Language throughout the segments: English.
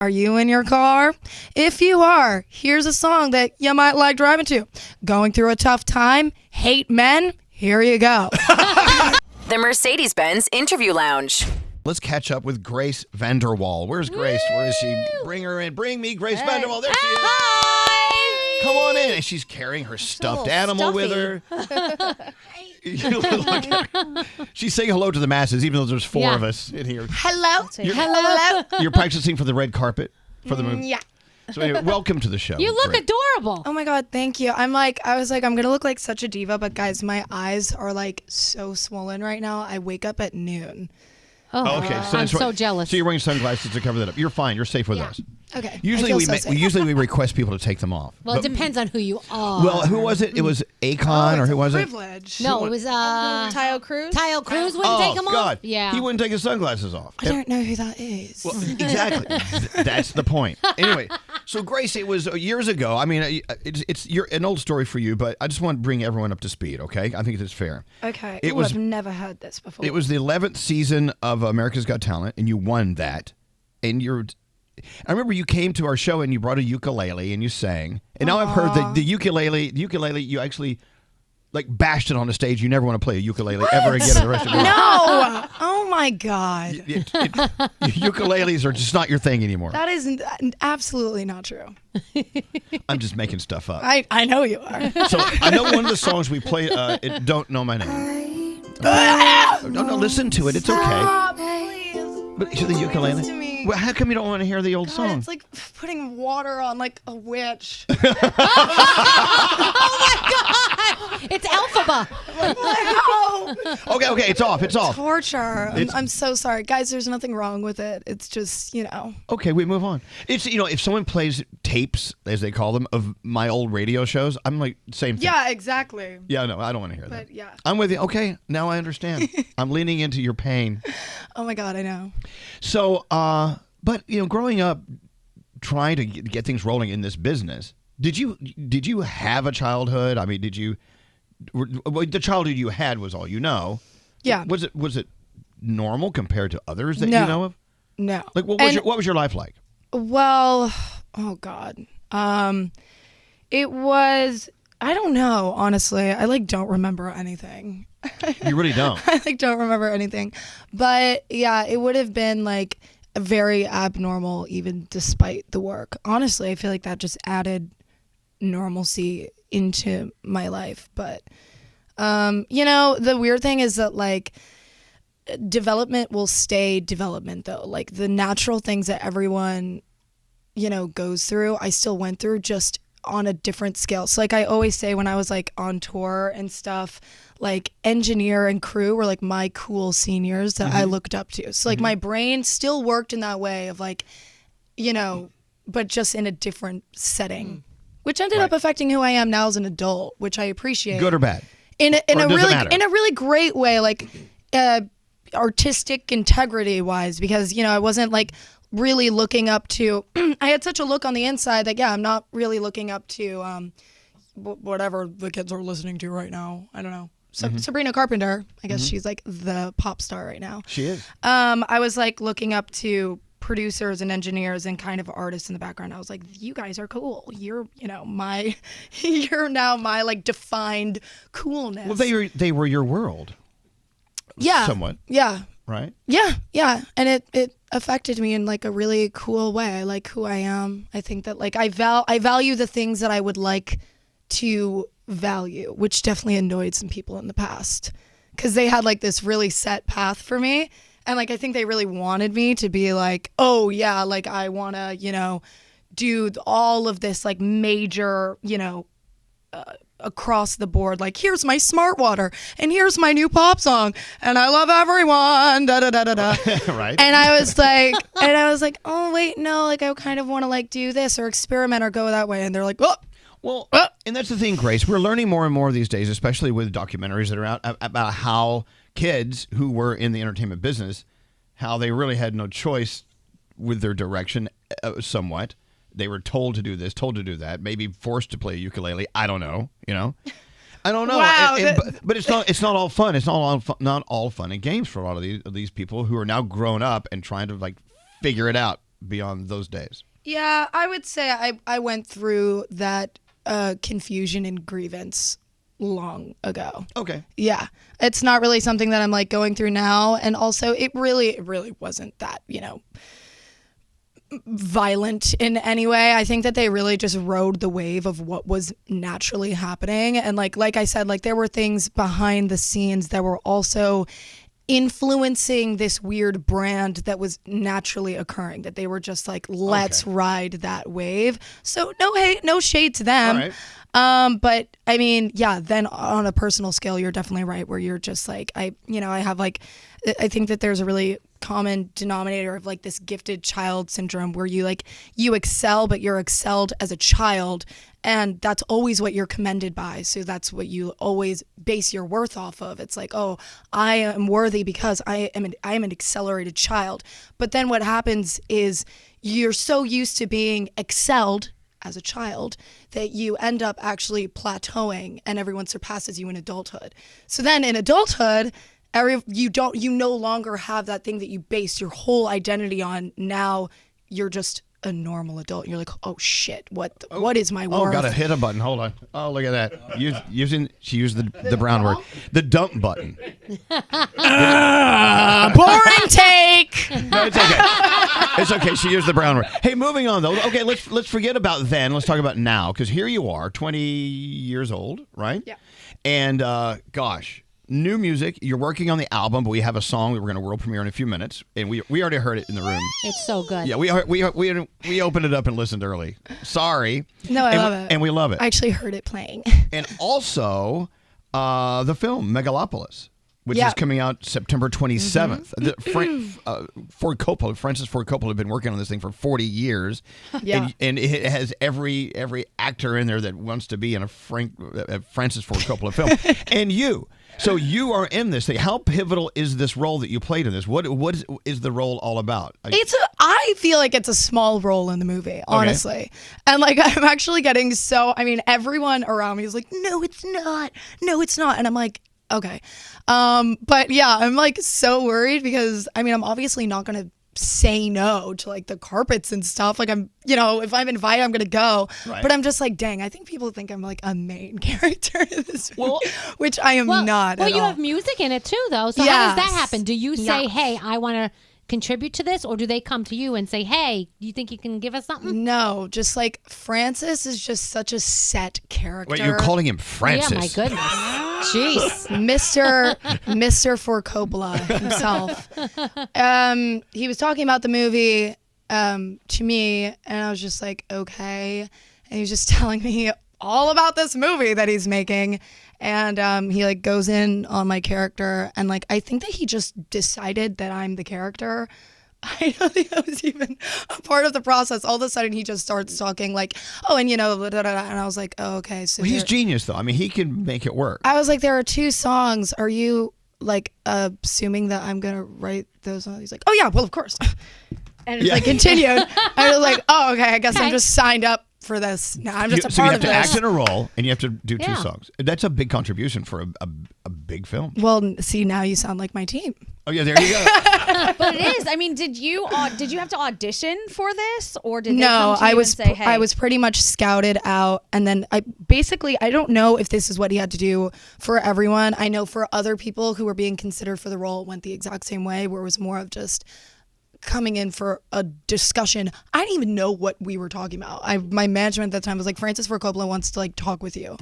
Are you in your car? If you are, here's a song that you might like driving to. Going through a tough time? Hate men? Here you go. The Mercedes-Benz Interview Lounge. Let's catch up with Grace VanderWaal. Where's Grace? Where is she? Bring her in. Bring me Grace VanderWaal. There she is. Hi! Come on in. And she's carrying her stuffed animal with her. She's saying hello to the masses, even though there's four of us in here. Hello. Hello. You're practicing for the red carpet for the movie? Yeah. So anyway, welcome to the show. You look Grace. adorable. Oh my God, thank you. I was like, I'm going to look like such a diva, but guys, my eyes are like so swollen right now. I wake up at noon. Oh, Okay, I'm so jealous. So you're wearing sunglasses to cover that up. You're fine. You're safe with us. Okay. Usually I feel so safe. we request people to take them off. Well, it depends on who you are. Well, who was it? It was Akon, or who was it? Privilege. No, it was Tayo Cruz? Tayo Cruz wouldn't take them God. off? Yeah. He wouldn't take his sunglasses off. I don't know who that is. Well, exactly. That's the point. Anyway, so Grace, it was years ago. I mean, it's an old story for you, but I just want to bring everyone up to speed, okay? I think that's fair. Okay. I've never heard this before. It was the 11th season of America's Got Talent, and you won that. And I remember you came to our show and you brought a ukulele and you sang. And now I've heard that the ukulele, you actually like bashed it on the stage. You never want to play a ukulele ever again in the rest of your life. No! Oh my God. Ukuleles are just not your thing anymore. That is absolutely not true. I'm just making stuff up. I know you are. So I know one of the songs we played, Don't Know My Name. No, listen to it. It's okay. Stop, please. But the ukulele. Listen to me. Well, how come you don't want to hear the old God, song? it's like putting water on like a witch. Oh my God! It's Alphaba. No. Okay, it's off. It's off. Torture. I'm so sorry. Guys, there's nothing wrong with it. It's just, Okay, we move on. It's, if someone plays tapes, as they call them, of my old radio shows, I'm like, same thing. Yeah, exactly. Yeah, no, I don't want to hear that. But yeah. I'm with you. Okay, now I understand. I'm leaning into your pain. Oh my God, I know. So, but, growing up, trying to get things rolling in this business, did you have a childhood? I mean, the childhood you had was all you know. Yeah. Was it normal compared to others that you know of? No. Like, what was your life like? Well, oh God. It was, I don't know, honestly. I don't remember anything. You really don't? I don't remember anything. But yeah, it would have been very abnormal even despite the work. Honestly, I feel like that just added normalcy into my life. But, the weird thing is that development will stay development though. Like the natural things that everyone, goes through, I still went through just on a different scale. So I always say when I was on tour and stuff, engineer and crew were my cool seniors that I looked up to. So my brain still worked in that way of but just in a different setting, which ended up affecting who I am now as an adult, which I appreciate. Good or bad? In a really great way, artistic integrity wise, because I wasn't really looking up to. I had such a look on the inside that I'm not really looking up to whatever the kids are listening to right now. I don't know. Sabrina Carpenter, I guess she's the pop star right now. She is. I was looking up to producers and engineers and kind of artists in the background. I was like, you guys are cool. You're now my defined coolness. Well, they were your world. Yeah. Somewhat. Yeah. Right? Yeah. And it affected me in a really cool way. I like who I am. I think that I value the things that I would like to value, which definitely annoyed some people in the past because they had this really set path for me. And I think they really wanted me to be oh yeah, I want to, do all of this major, across the board, here's my smart water and here's my new pop song and I love everyone, da da da da da. Right. And I was like, oh wait, no, I kind of want to do this or experiment or go that way. And they're like, oh. Well, and that's the thing, Grace. We're learning more and more these days, especially with documentaries that are out, about how kids who were in the entertainment business, how they really had no choice with their direction somewhat. They were told to do this, told to do that, maybe forced to play a ukulele. I don't know, I don't know. Wow, but it's not all fun. It's not all fun and games for a lot of these people who are now grown up and trying to figure it out beyond those days? Yeah, I would say I went through that confusion and grievance long ago. Okay. Yeah. It's not really something that I'm like going through now. And also it really wasn't that, violent in any way. I think that they really just rode the wave of what was naturally happening. And like I said, like there were things behind the scenes that were also influencing this weird brand that was naturally occurring, that they were just like, let's ride that wave. So no hate, no shade to them. All right. But I mean, yeah, then on a personal scale, you're definitely right, where you're just like, I think that there's a really common denominator of like this gifted child syndrome where you excel, but you're excelled as a child, and that's always what you're commended by. So that's what you always base your worth off of. It's like, oh, I am worthy because I am an accelerated child. But then what happens is you're so used to being excelled as a child that you end up actually plateauing and everyone surpasses you in adulthood. So then in adulthood, you no longer have that thing that you base your whole identity on. Now you're just a normal adult. You're like, oh shit, what is my worth? Oh, gotta hit a button. Hold on. Oh, look at that. She used the brown word. The dump button. Boring take. No, it's okay. It's okay. She used the brown word. Hey, moving on though. Okay, let's forget about then. Let's talk about now, because here you are, 20 years old, right? Yeah. And gosh. New music. You're working on the album, but we have a song that we're going to world premiere in a few minutes, and we already heard it in the room. It's so good. Yeah, we opened it up and listened early. Sorry. No, I love it. And we love it. I actually heard it playing. And also the film Megalopolis, which is coming out September 27th. Ford Coppola, Francis Ford Coppola, had been working on this thing for 40 years. Yeah. And it has every actor in there that wants to be in a Francis Ford Coppola film. And you. So you are in this thing. How pivotal is this role that you played in this? What is the role all about? I feel like it's a small role in the movie, honestly. Okay. And like I'm actually getting everyone around me is like, no, it's not. No, it's not. And I'm like, okay. But yeah, I'm like so worried because I'm obviously not going to say no to like the carpets and stuff. Like I'm, if I'm invited, I'm going to go. Right. But I'm just like, dang, I think people think I'm like a main character in this movie, which I am not Well, at you all. have music in it too, though. So how does that happen? Do you say, hey, I want to contribute to this, or do they come to you and say, hey, you think you can give us something? No, just like Francis is just such a set character. Wait, you're calling him Francis? Yeah, my goodness. Jeez. Mr. Ford Coppola himself. He was talking about the movie to me, and I was just like, okay. And he was just telling me all about this movie that he's making. And he like goes in on my character, and like I think that he just decided that I'm the character. I don't think that was even a part of the process. All of a sudden, he just starts talking like, oh, and blah, blah, blah, and I was like, oh, okay. So he's genius, though. He can make it work. I was like, there are 2 songs. Are you like assuming that I'm gonna write those songs? He's like, oh yeah, well of course. And it's like continued. I was like, oh okay, I guess I'm just signed up for this. Now I'm just a part of this. So you have to act in a role, and you have to do 2 songs. That's a big contribution for a big film. Well, see, now you sound like my team. Oh yeah, there you go. But it is. Did you have to audition for this, or did they come to you and say, hey? I was pretty much scouted out, and then I don't know if this is what he had to do for everyone. I know for other people who were being considered for the role, it went the exact same way, where it was more of just coming in for a discussion. I didn't even know what we were talking about. My management at that time was like, Francis Ford Coppola wants to like talk with you.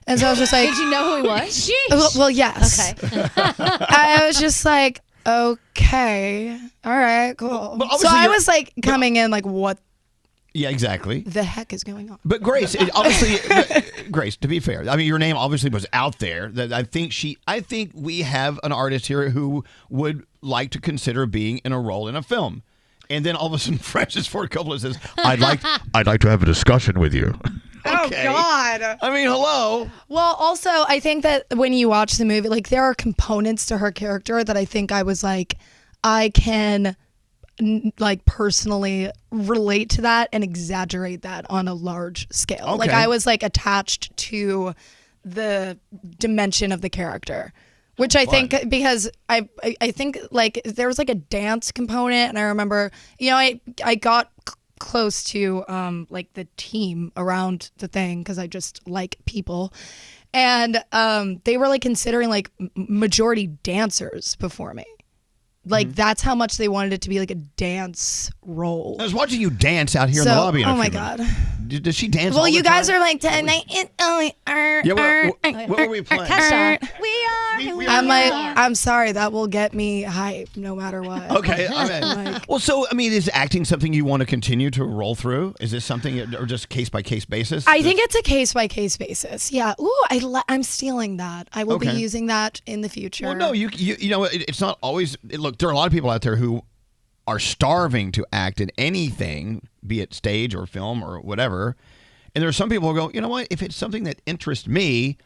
And so I was just like, did you know who he was? Well, yes. Okay. I was just like, okay, all right, cool. So I was like coming in like, what? Yeah, exactly. The heck is going on? But Grace, Grace, to be fair, your name obviously was out there. That I think we have an artist here who would like to consider being in a role in a film. And then all of a sudden, Francis Ford Coppola says, I'd like to have a discussion with you. Okay. Oh, God. Hello. Well, also, I think that when you watch the movie, like, there are components to her character that I think I was like, I can, like, personally relate to that and exaggerate that on a large scale. Okay. Like, I was, like, attached to the dimension of the character. Which I think because I think like there was like a dance component, and I remember I got close to like the team around the thing because I just like people, and they were like considering like majority dancers before me. Like that's how much they wanted it to be like a dance role. I was watching you dance out here in the lobby. Oh my god! Does she dance? Well, all you the guys time? are like, what were we playing? I'm sorry, that will get me hype no matter what. Okay, well, so I mean, is acting something you want to continue to roll through? Is this something, or just case by case basis? I think it's a case by case basis. Yeah. Ooh, I'm stealing that. I will be using that in the future. Well, no, you know, it's not always. Look, there are a lot of people out there who are starving to act in anything, be it stage or film or whatever. And there are some people who go, you know what? If it's something that interests me,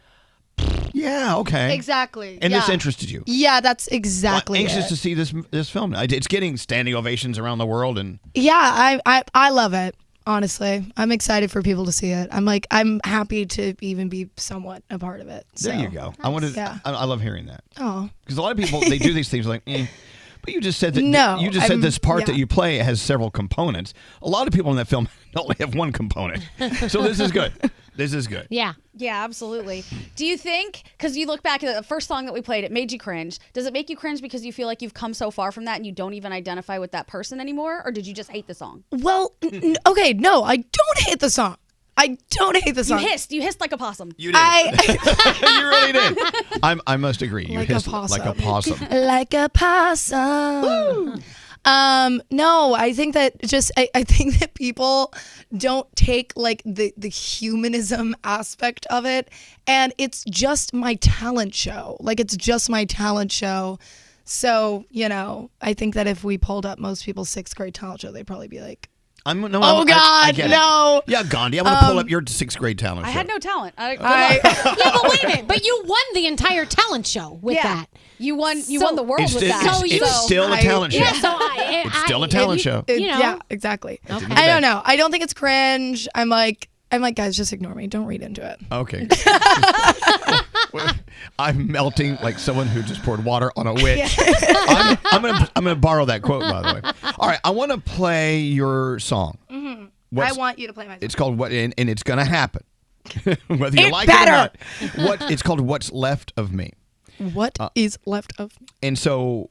yeah, okay. Exactly. And this interested you. Yeah, that's exactly anxious to see this film. It's getting standing ovations around the world, and yeah, I love it. Honestly, I'm excited for people to see it. I'm happy to even be somewhat a part of it. So. There you go. Nice. I love hearing that. Oh, because a lot of people, they do these things like, But you just said that. No, you just said this part that you play has several components. A lot of people in that film only have one component. So this is good. This is good. Yeah. Yeah, absolutely. Do you think, because you look back at the first song that we played, it made you cringe. Does it make you cringe because you feel like you've come so far from that and you don't even identify with that person anymore? Or did you just hate the song? Well, okay, no, I don't hate the song. I don't hate the song. You hissed like a possum. You did. You really did. I must agree. You like hissed a possum. like a possum. Like a possum. Woo. No, I think that I think that people don't take like the humanism aspect of it, and it's just my talent show. Like it's just my talent show. So, I think that if we pulled up most people's 6th grade talent show, they'd probably be like, I get no. Yeah, Gandhi, I want to pull up your 6th grade talent show. I had no talent. Yeah, but wait a minute. But you won the entire talent show with that. You won the world with that. It's still a talent show. Yeah, so it's still a talent show. Yeah, exactly. Okay. I don't know. I don't think it's cringe. I'm like, guys, just ignore me. Don't read into it. Okay. I'm melting like someone who just poured water on a witch. I'm gonna borrow that quote, by the way. All right, I want to play your song. Mm-hmm. I want you to play my song. It's called What, and it's gonna happen, whether you like it or not. It's called What's Left of Me. What is left of me? And so,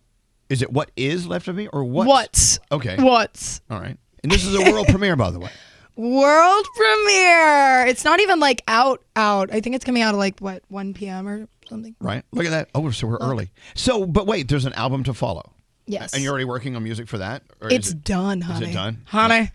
is it What Is Left of Me or what? What's? Okay. What's? All right. And this is a world premiere, by the way. World premiere. It's not even like out. I think it's coming out at like 1 p.m. or something. Right. Look at that. Oh, so we're early. So, but wait, there's an album to follow. Yes. And you're already working on music for that? Or it's done, honey. Is it done? Honey.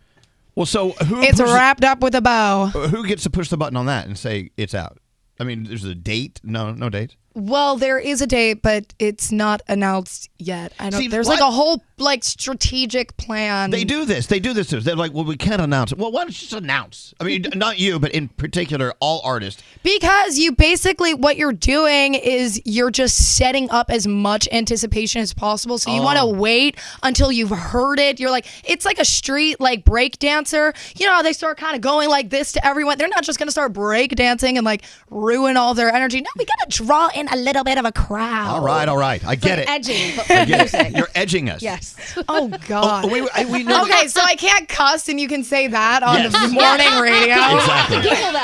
Well, so who? It's wrapped up with a bow. Who gets to push the button on that and say it's out? I mean, there's a date? No date. Well, there is a date, but it's not announced yet. I don't. There's like a whole like strategic plan. They do this. They're like, well, we can't announce it. Well, why don't you just announce? I mean, not you, but in particular, all artists. Because you basically, what you're doing is you're just setting up as much anticipation as possible. So you want to wait until you've heard it. You're like, it's like a street like break dancer. You know how they start kind of going like this to everyone. They're not just going to start break dancing and like ruin all their energy. No, we got to draw in a little bit of a crowd. All right. I get it. Edging, but for music. You're edging us. Yes. Oh God. We know. Okay, so I can't cuss, and you can say that on the morning radio. Exactly.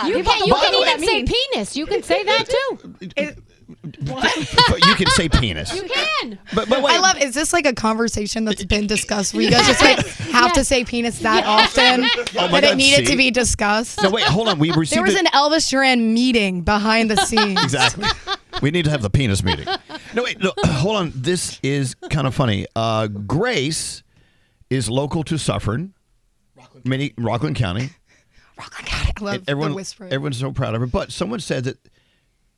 You can even say penis. You can say that too. You can say penis. You can. But wait. I love. Is this like a conversation that's been discussed where you guys just like have to say penis that often that it needed to be discussed? No, wait. Hold on. We received. There was an Elvis Duran meeting behind the scenes. Exactly. We need to have the penis meeting. No, wait. No, hold on. This is kind of funny. Grace is local to Suffern, Rockland County. Rockland County. I love the whisper. Everyone's so proud of her. But someone said that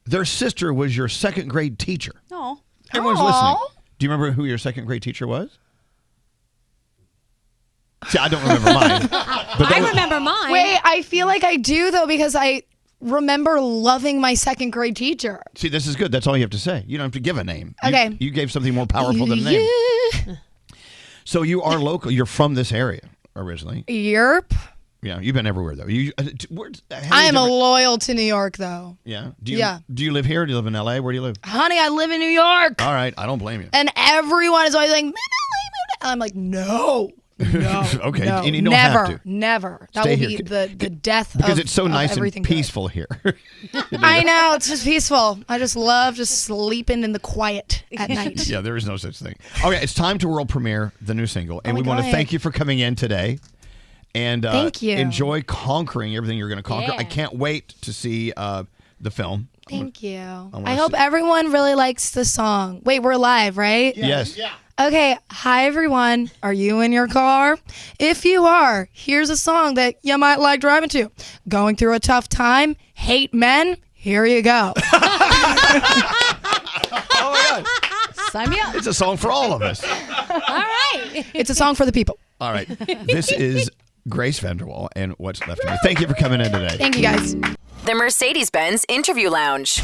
their sister was your 2nd grade teacher. Oh. Everyone's listening. Do you remember who your 2nd grade teacher was? See, I don't remember mine. But I remember mine. Wait, I feel like I do though because I remember loving my 2nd grade teacher. See, this is good. That's all you have to say. You don't have to give a name. Okay. You gave something more powerful than a name. So you are local. You're from this area originally. Yerp. Yeah, you've been everywhere though. I am loyal to New York though. Yeah. Do you live here? Do you live in LA? Where do you live? Honey, I live in New York. All right, I don't blame you. And everyone is always like, "Move to LA." I'm like, no. Okay, no, and you don't never, have to. never. That Stay will here. be the death because of it's so nice and everything peaceful here. I know, it's just peaceful. I just love just sleeping in the quiet at night. Yeah, there is no such thing. Okay, it's time to world premiere the new single, and we want to God. thank you for coming in today. And thank you. Enjoy conquering everything you're going to conquer. Yeah. I can't wait to see the film. Thank you. wanna I hope everyone really likes the song. Wait, we're live, right? Yes. Yeah. Okay, hi everyone. Are you in your car? If you are, here's a song that you might like driving to. Going through a tough time? Hate men? Here you go. Oh my God. Sign me up. It's a song for all of us. All right. It's a song for the people. All right. This is Grace VanderWaal and What's Left of Me. Thank you for coming in today. Thank you guys. The Mercedes-Benz Interview Lounge.